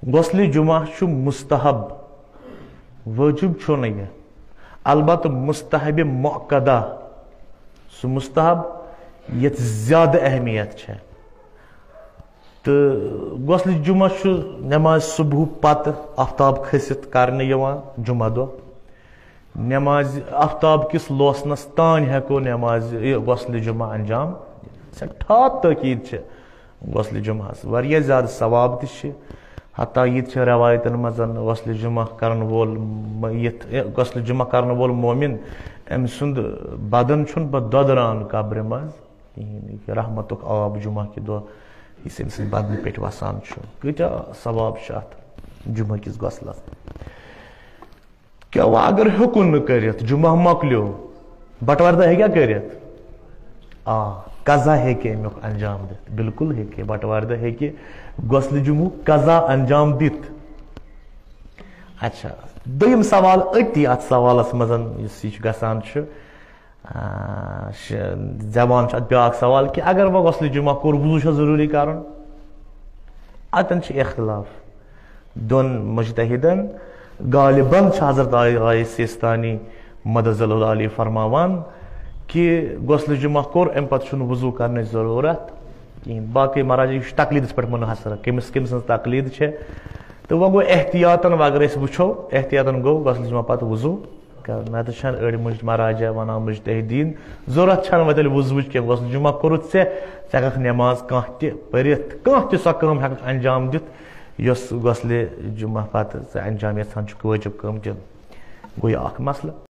غسل جمعہ مستحب واجب نہیں البتہ مستحب مؤکدہ سہ مستحب یت زیادہ اہمیت ہے تو غسل جمعہ نماز صبح پتہ آفتاب کھسِتھ کرنے جمعہ دہ نماز آفتاب کس لوسنس تان ہیکو نماز غسل جمعہ انجام سٹھا تاکید غسل جمعہ واریاہ زیادہ ثواب تہ حتیٰ یہ روایتن مز غسل جمعہ کرن وول غسل جمعہ کرن وول مومن ام سند بدن چھن پتہ دودران قبر مز رحمت آب جمعہ کہ دہ اس ام سند بدن پہ وسان کتیا ثواب ات جمعہ کس غسلس کیا اگر ہیکن کرت جمعہ مکلیو بٹوار دہ ہیکیا کرت قضا ہیکہ امیک انجام دت بالکل ہیکہ بٹوار دہ ہیکہ غسل جمعہ قضا انجام دت اچھا دویم سوال اتی ات سوالس مزن اس یہ گسان زبان ات بیاکھ سوال کہ اگر وہ غسل جمعہ کور وضو ضروری کرن اتن اختلاف دون مجتہدن غالباً حضرت آئے سیستانی مدد اللہ علیہ فرماوان کہ غسل جمعہ کور ام پتہ وضو کرنے ضرورت کہیں باقی مراجع تقلیدس پہ منحصر کمس کم سن تقلید تو وہ گو احتیاطاً اگر وچھو احتیاطاً گو غسل جمعہ پتہ وضو نت اڑ مراجع ونان مجتہدین ضرورت چھن وتیل وضوچ کی غسل جمعہ کورت ژےٚ نماز کانٛہہ تہِ پٔرِتھ کانٛہہ تہِ سۄ کٲم ہیٚککھ انجام دِتھ یۄس غسلِ جمعہ پتہٕ ژٕ انجام یژھان چھُکھ وٲجب کٲم تہِ گوٚو یہِ اکھ مسلہٕ